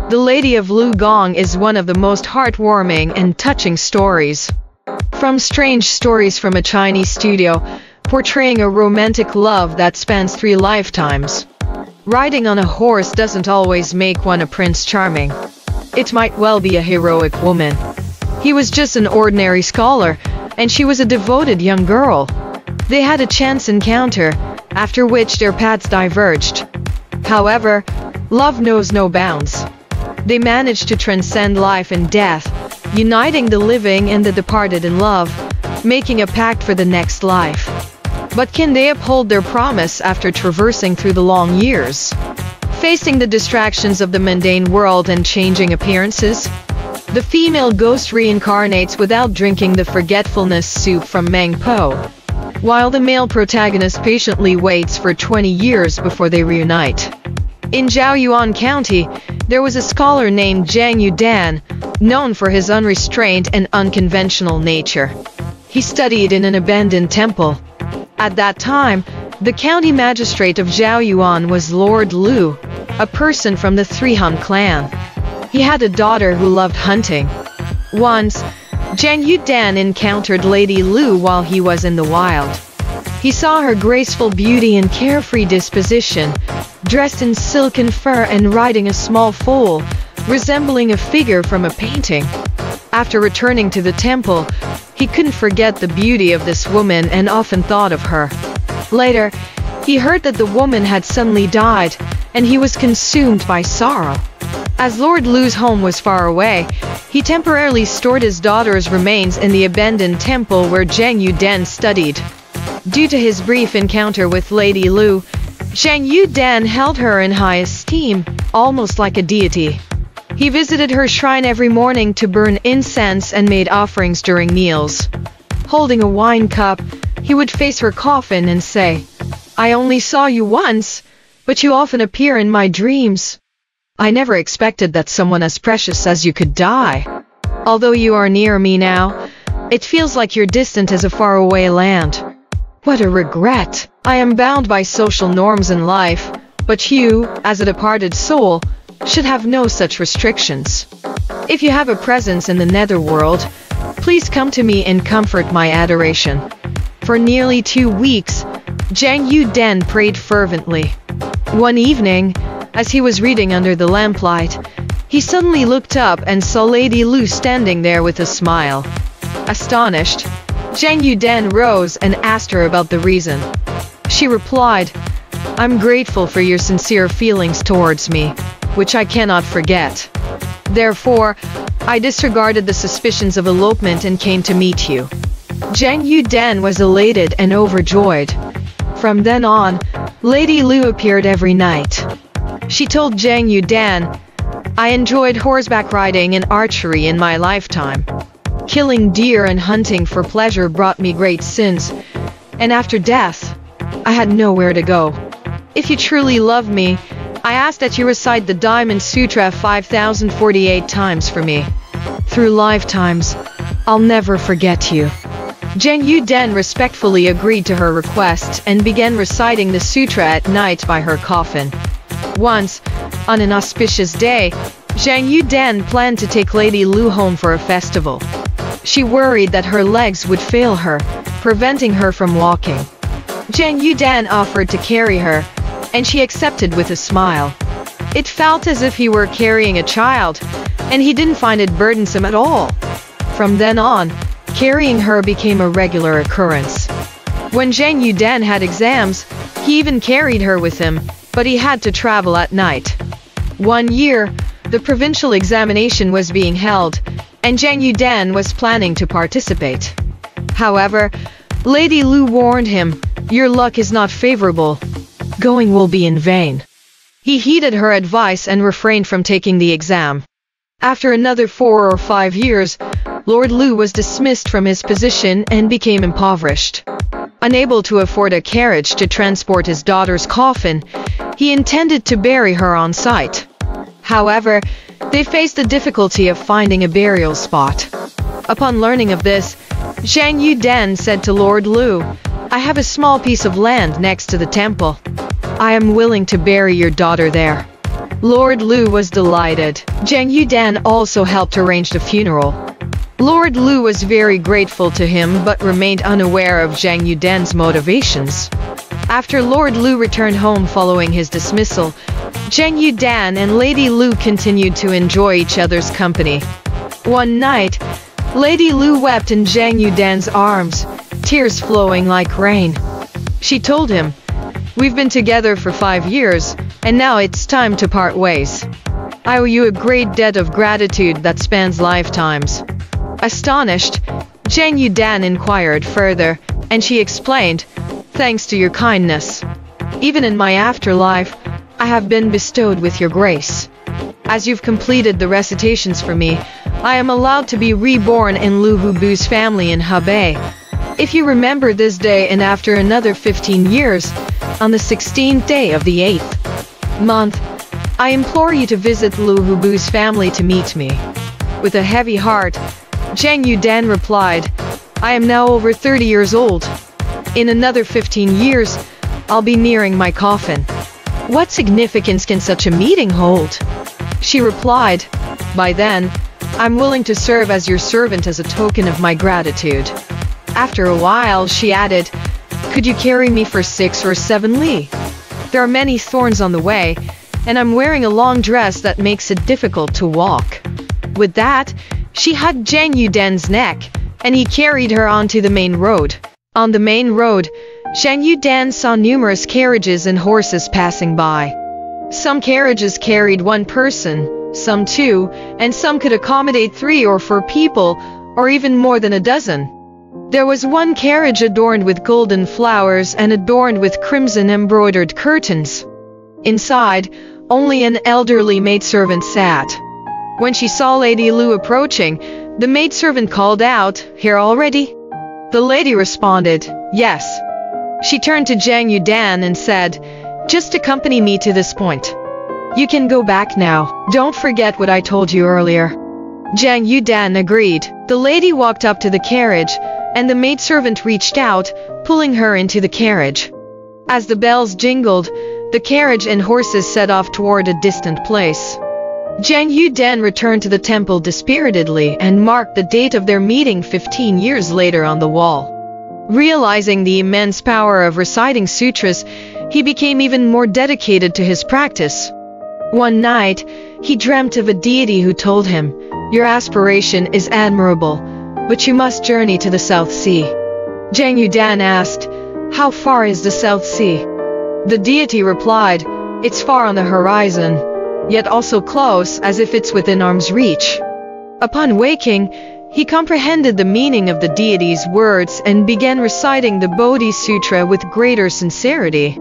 The Lady of Lu Gong is one of the most heartwarming and touching stories. From strange stories from a Chinese studio, portraying a romantic love that spans 3 lifetimes. Riding on a horse doesn't always make one a Prince Charming. It might well be a heroic woman. He was just an ordinary scholar, and she was a devoted young girl. They had a chance encounter, after which their paths diverged. However, love knows no bounds. They managed to transcend life and death, uniting the living and the departed in love, making a pact for the next life. But can they uphold their promise after traversing through the long years? Facing the distractions of the mundane world and changing appearances? The female ghost reincarnates without drinking the forgetfulness soup from Meng Po, while the male protagonist patiently waits for 20 years before they reunite. In Zhaoyuan County, there was a scholar named Zhang Yudan, known for his unrestrained and unconventional nature. He studied in an abandoned temple. At that time, the county magistrate of Zhaoyuan was Lord Lu, a person from the Three Han clan. He had a daughter who loved hunting. Once, Zhang Yudan encountered Lady Lu while he was in the wild. He saw her graceful beauty and carefree disposition, dressed in silken fur and riding a small foal, resembling a figure from a painting. After returning to the temple, he couldn't forget the beauty of this woman and often thought of her. Later, he heard that the woman had suddenly died, and he was consumed by sorrow. As Lord Lu's home was far away, he temporarily stored his daughter's remains in the abandoned temple where Zhang Yudan studied. Due to his brief encounter with Lady Lu, Zhang Yudan held her in high esteem, almost like a deity. He visited her shrine every morning to burn incense and made offerings during meals. Holding a wine cup, he would face her coffin and say, "I only saw you once, but you often appear in my dreams. I never expected that someone as precious as you could die. Although you are near me now, it feels like you're distant as a faraway land. What a regret! I am bound by social norms in life, but you, as a departed soul, should have no such restrictions. If you have a presence in the netherworld, please come to me and comfort my adoration." For nearly 2 weeks, Zhang Yudan prayed fervently. One evening, as he was reading under the lamplight, he suddenly looked up and saw Lady Lu standing there with a smile. Astonished, Zhang Yudan rose and asked her about the reason. She replied, "I'm grateful for your sincere feelings towards me, which I cannot forget. Therefore, I disregarded the suspicions of elopement and came to meet you." Zhang Yudan was elated and overjoyed. From then on, Lady Lu appeared every night. She told Zhang Yudan, "I enjoyed horseback riding and archery in my lifetime. Killing deer and hunting for pleasure brought me great sins, and after death, I had nowhere to go. If you truly love me, I ask that you recite the Diamond Sutra 5048 times for me. Through lifetimes, I'll never forget you." Zhang Yudan respectfully agreed to her request and began reciting the sutra at night by her coffin. Once, on an auspicious day, Zhang Yudan planned to take Lady Lu home for a festival. She worried that her legs would fail her, preventing her from walking. Zhang Yudan offered to carry her, and she accepted with a smile. It felt as if he were carrying a child, and he didn't find it burdensome at all. From then on, carrying her became a regular occurrence. When Zhang Yudan had exams, he even carried her with him, but he had to travel at night. One year, the provincial examination was being held, and Zhang Yudan was planning to participate. However, Lady Lu warned him, "Your luck is not favorable. Going will be in vain." He heeded her advice and refrained from taking the exam. After another 4 or 5 years, Lord Lu was dismissed from his position and became impoverished. Unable to afford a carriage to transport his daughter's coffin, he intended to bury her on site. However, they faced the difficulty of finding a burial spot. Upon learning of this, Zhang Yudan said to Lord Lu, "I have a small piece of land next to the temple. I am willing to bury your daughter there." Lord Lu was delighted. Zhang Yudan also helped arrange the funeral. Lord Lu was very grateful to him but remained unaware of Zhang Yudan's motivations. After Lord Lu returned home following his dismissal, Zhang Yudan and Lady Lu continued to enjoy each other's company. One night, Lady Lu wept in Zhang Yudan's arms, tears flowing like rain. She told him, "We've been together for 5 years, and now it's time to part ways. I owe you a great debt of gratitude that spans lifetimes." Astonished, Zhang Yudan inquired further, and she explained, "Thanks to your kindness, even in my afterlife, I have been bestowed with your grace. As you've completed the recitations for me, I am allowed to be reborn in Lu Hubu's family in Hebei. If you remember this day and after another 15 years, on the 16th day of the 8th month, I implore you to visit Lu Hubu's family to meet me." With a heavy heart, Zhang Yudan replied, "I am now over 30 years old. In another 15 years, I'll be nearing my coffin. What significance can such a meeting hold?" She replied, "By then, I'm willing to serve as your servant as a token of my gratitude." After a while, she added, "Could you carry me for 6 or 7 li? There are many thorns on the way, and I'm wearing a long dress that makes it difficult to walk." With that, she hugged Zhang Yudan's neck, and he carried her onto the main road. On the main road, Zhang Yudan saw numerous carriages and horses passing by. Some carriages carried 1 person, some 2, and some could accommodate 3 or 4 people, or even more than a dozen. There was one carriage adorned with golden flowers and adorned with crimson embroidered curtains. Inside, only an elderly maidservant sat. When she saw Lady Lu approaching, the maidservant called out, "Here already?" The lady responded, "Yes." She turned to Zhang Yudan and said, "Just accompany me to this point. You can go back now. Don't forget what I told you earlier." Zhang Yudan agreed. The lady walked up to the carriage, and the maidservant reached out, pulling her into the carriage. As the bells jingled, the carriage and horses set off toward a distant place. Zhang Yudan returned to the temple dispiritedly and marked the date of their meeting 15 years later on the wall. Realizing the immense power of reciting sutras, he became even more dedicated to his practice. One night, he dreamt of a deity who told him, "Your aspiration is admirable, but you must journey to the South Sea." Zhang Yudan asked, "How far is the South Sea?" The deity replied, "It's far on the horizon, yet also close as if it's within arm's reach." Upon waking, he comprehended the meaning of the deity's words and began reciting the Bodhi Sutra with greater sincerity.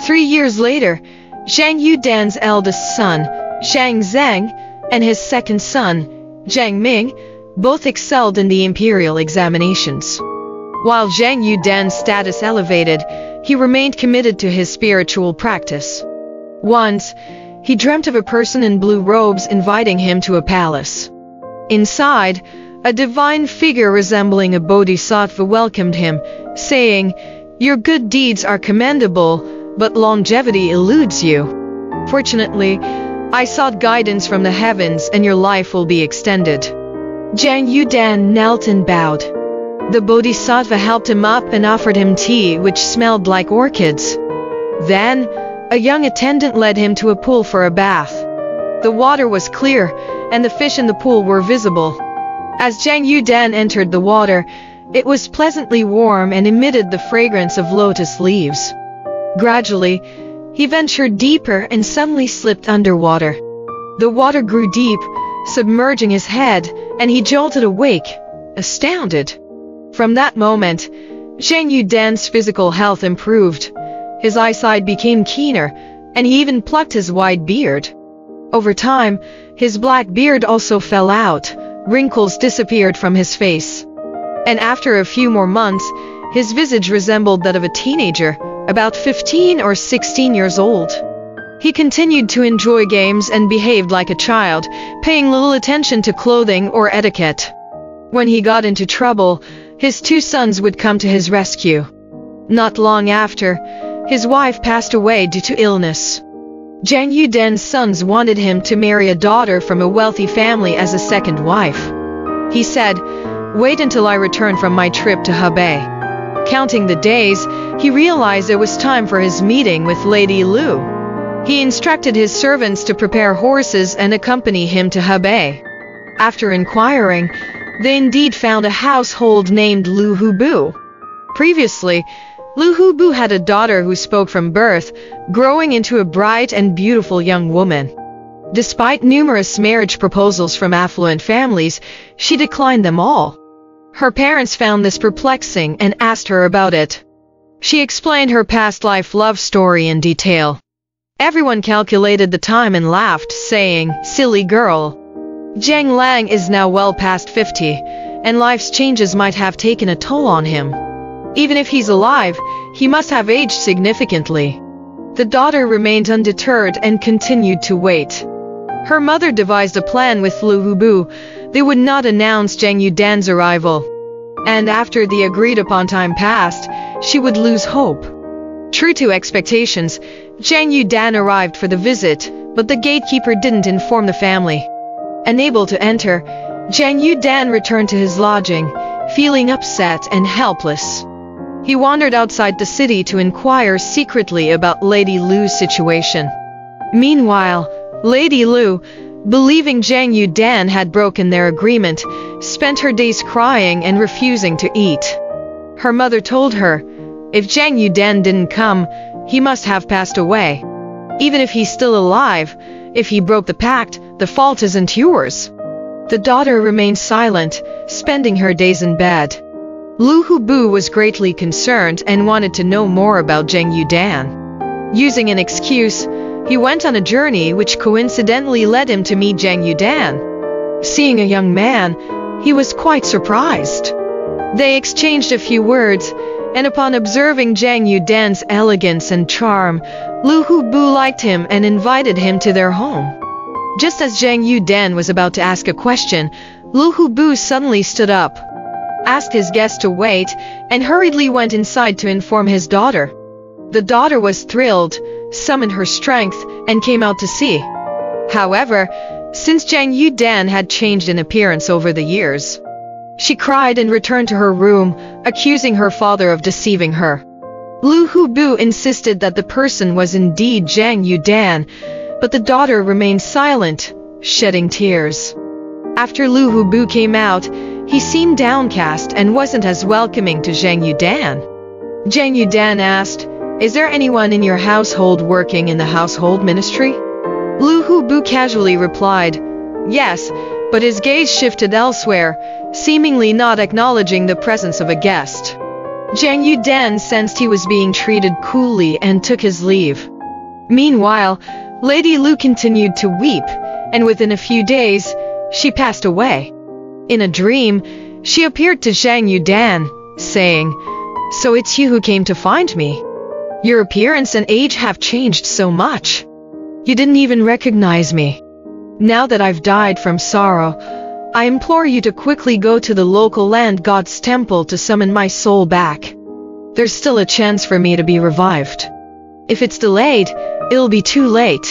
3 years later, Zhang Yudan's eldest son, Zhang Zheng, and his second son, Zhang Ming, both excelled in the imperial examinations. While Zhang Yudan's status elevated, he remained committed to his spiritual practice. Once, he dreamt of a person in blue robes inviting him to a palace. Inside, a divine figure resembling a bodhisattva welcomed him, saying, "Your good deeds are commendable, but longevity eludes you. Fortunately, I sought guidance from the heavens and your life will be extended." Zhang Yudan knelt and bowed. The bodhisattva helped him up and offered him tea which smelled like orchids. Then, a young attendant led him to a pool for a bath. The water was clear, and the fish in the pool were visible. As Zhang Yudan entered the water, it was pleasantly warm and emitted the fragrance of lotus leaves. Gradually, he ventured deeper and suddenly slipped underwater. The water grew deep, submerging his head, and he jolted awake, astounded. From that moment, Zhang Yudan's physical health improved. His eyesight became keener, and he even plucked his white beard. Over time, his black beard also fell out, wrinkles disappeared from his face. And after a few more months, his visage resembled that of a teenager, about 15 or 16 years old. He continued to enjoy games and behaved like a child, paying little attention to clothing or etiquette. When he got into trouble, his 2 sons would come to his rescue. Not long after, his wife passed away due to illness. Zhang Yudan's sons wanted him to marry a daughter from a wealthy family as a second wife. He said, "Wait until I return from my trip to Hebei." Counting the days, he realized it was time for his meeting with Lady Lu. He instructed his servants to prepare horses and accompany him to Hebei. After inquiring, they indeed found a household named Lu Hubu. Previously, Lu Hubu had a daughter who spoke from birth, growing into a bright and beautiful young woman. Despite numerous marriage proposals from affluent families, she declined them all. Her parents found this perplexing and asked her about it. She explained her past life love story in detail. Everyone calculated the time and laughed, saying, "Silly girl. Zhang Lang is now well past 50, and life's changes might have taken a toll on him. Even if he's alive, he must have aged significantly." The daughter remained undeterred and continued to wait. Her mother devised a plan with Lu Hubu. They would not announce Zhang Yudan's arrival. And after the agreed-upon time passed, she would lose hope. True to expectations, Zhang Yudan arrived for the visit, but the gatekeeper didn't inform the family. Unable to enter, Zhang Yudan returned to his lodging, feeling upset and helpless. He wandered outside the city to inquire secretly about Lady Lu's situation. Meanwhile, Lady Lu, believing Zhang Yudan had broken their agreement, spent her days crying and refusing to eat. Her mother told her, if Zhang Yudan didn't come, he must have passed away. Even if he's still alive, if he broke the pact, the fault isn't yours. The daughter remained silent, spending her days in bed. Lu Hubu was greatly concerned and wanted to know more about Zhang Yudan. Using an excuse, he went on a journey which coincidentally led him to meet Zhang Yudan. Seeing a young man, he was quite surprised. They exchanged a few words, and upon observing Zhang Yudan's elegance and charm, Lu Hubu liked him and invited him to their home. Just as Zhang Yudan was about to ask a question, Lu Hubu suddenly stood up, asked his guest to wait, and hurriedly went inside to inform his daughter. The daughter was thrilled, summoned her strength, and came out to see. However, since Zhang Yudan had changed in appearance over the years, she cried and returned to her room, accusing her father of deceiving her. Lu Hubu insisted that the person was indeed Zhang Yudan, but the daughter remained silent, shedding tears. After Lu Hubu came out, he seemed downcast and wasn't as welcoming to Zhang Yudan. Zhang Yudan asked, "Is there anyone in your household working in the household ministry?" Lu Hubu casually replied, "Yes," but his gaze shifted elsewhere, seemingly not acknowledging the presence of a guest. Zhang Yudan sensed he was being treated coolly and took his leave. Meanwhile, Lady Lu continued to weep, and within a few days, she passed away. In a dream, she appeared to Zhang Yudan, saying, "So it's you who came to find me? Your appearance and age have changed so much. You didn't even recognize me. Now that I've died from sorrow, I implore you to quickly go to the local land god's temple to summon my soul back. There's still a chance for me to be revived. If it's delayed, it'll be too late."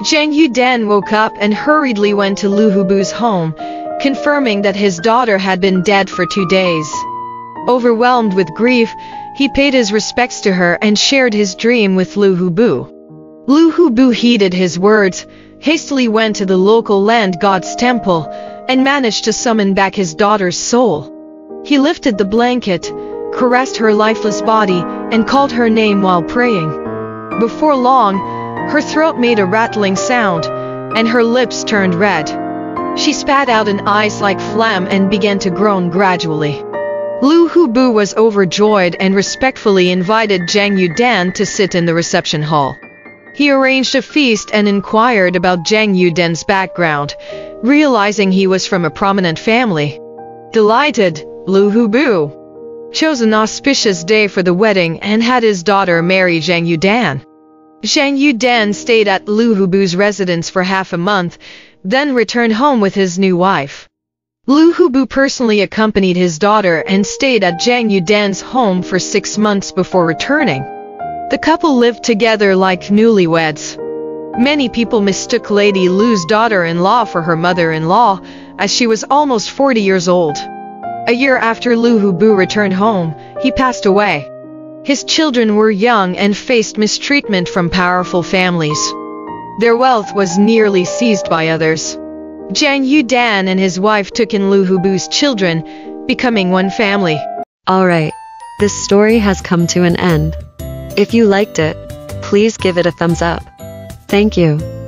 Zhang Yudan woke up and hurriedly went to Lu Hubu's home, confirming that his daughter had been dead for 2 days. Overwhelmed with grief, he paid his respects to her and shared his dream with Lu Hubu. Lu Hubu heeded his words, hastily went to the local land god's temple, and managed to summon back his daughter's soul. He lifted the blanket, caressed her lifeless body, and called her name while praying. Before long, her throat made a rattling sound, and her lips turned red. She spat out an ice-like phlegm and began to groan gradually. Lu Hubu was overjoyed and respectfully invited Zhang Yudan to sit in the reception hall. He arranged a feast and inquired about Zhang Yudan's background, realizing he was from a prominent family. Delighted, Lu Hubu chose an auspicious day for the wedding and had his daughter marry Zhang Yudan. Zhang Yudan stayed at Lu Hubu's residence for half a month, then returned home with his new wife. Lu Hubu personally accompanied his daughter and stayed at Zhang Yudan's home for 6 months before returning. The couple lived together like newlyweds. Many people mistook Lady Lu's daughter-in-law for her mother-in-law, as she was almost 40 years old. A year after Lu Hubu returned home, he passed away. His children were young and faced mistreatment from powerful families. Their wealth was nearly seized by others. Jiang Yudan and his wife took in Lu Hubu's children, becoming one family. Alright, this story has come to an end. If you liked it, please give it a thumbs up. Thank you.